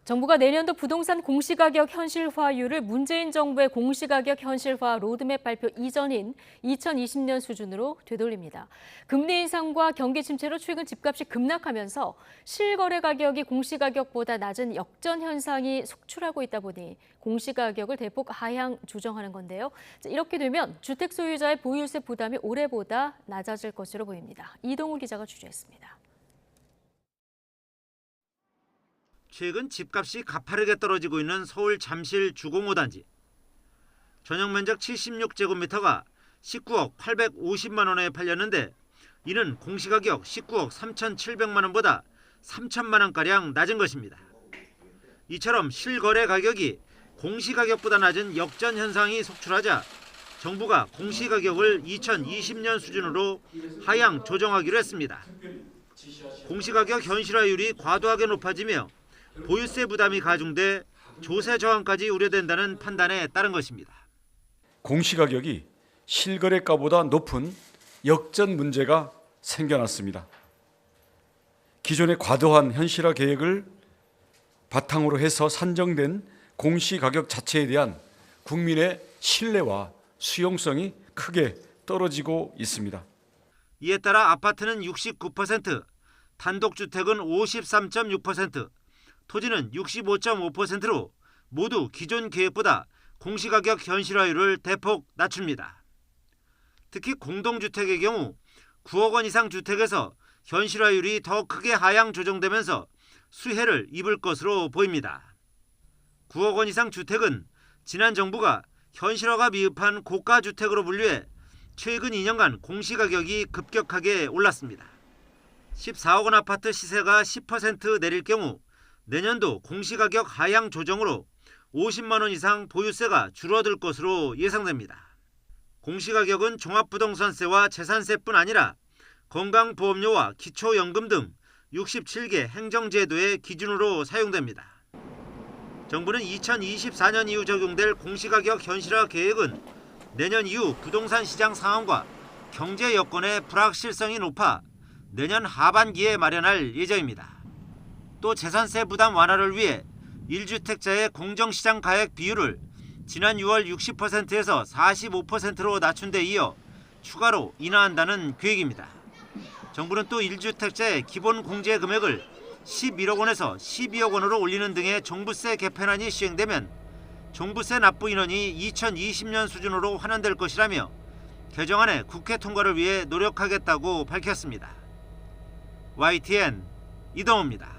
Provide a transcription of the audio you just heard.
정부가 내년도 부동산 공시가격 현실화율을 문재인 정부의 공시가격 현실화 로드맵 발표 이전인 2020년 수준으로 되돌립니다. 금리 인상과 경기 침체로 최근 집값이 급락하면서 실거래 가격이 공시가격보다 낮은 역전 현상이 속출하고 있다 보니 공시가격을 대폭 하향 조정하는 건데요. 이렇게 되면 주택 소유자의 보유세 부담이 올해보다 낮아질 것으로 보입니다. 이동우 기자가 취재했습니다. 최근 집값이 가파르게 떨어지고 있는 서울 잠실 주공 5단지. 전용 면적 76제곱미터가 19억 850만 원에 팔렸는데 이는 공시가격 19억 3,700만 원보다 3천만 원가량 낮은 것입니다. 이처럼 실거래 가격이 공시가격보다 낮은 역전 현상이 속출하자 정부가 공시가격을 2020년 수준으로 하향 조정하기로 했습니다. 공시가격 현실화율이 과도하게 높아지며 보유세 부담이 가중돼 조세 저항까지 우려된다는 판단에 따른 것입니다. 공시가격이 실거래가보다 높은 역전 문제가 생겨났습니다. 기존의 과도한 현실화 계획을 바탕으로 해서 산정된 공시가격 자체에 대한 국민의 신뢰와 수용성이 크게 떨어지고 있습니다. 이에 따라 아파트는 69%, 단독주택은 53.6%, 토지는 65.5%로 모두 기존 계획보다 공시가격 현실화율을 대폭 낮춥니다. 특히 공동주택의 경우 9억 원 이상 주택에서 현실화율이 더 크게 하향 조정되면서 수혜를 입을 것으로 보입니다. 9억 원 이상 주택은 지난 정부가 현실화가 미흡한 고가주택으로 분류해 최근 2년간 공시가격이 급격하게 올랐습니다. 14억 원 아파트 시세가 10% 내릴 경우 내년도 공시가격 하향 조정으로 50만 원 이상 보유세가 줄어들 것으로 예상됩니다. 공시가격은 종합부동산세와 재산세뿐 아니라 건강보험료와 기초연금 등 67개 행정제도의 기준으로 사용됩니다. 정부는 2024년 이후 적용될 공시가격 현실화 계획은 내년 이후 부동산 시장 상황과 경제 여건의 불확실성이 높아 내년 하반기에 마련할 예정입니다. 또 재산세 부담 완화를 위해 1주택자의 공정시장 가액 비율을 지난 6월 60%에서 45%로 낮춘 데 이어 추가로 인하한다는 계획입니다. 정부는 또 1주택자의 기본 공제 금액을 11억 원에서 12억 원으로 올리는 등의 종부세 개편안이 시행되면 종부세 납부 인원이 2020년 수준으로 환원될 것이라며 개정안의 국회 통과를 위해 노력하겠다고 밝혔습니다. YTN 이동호입니다.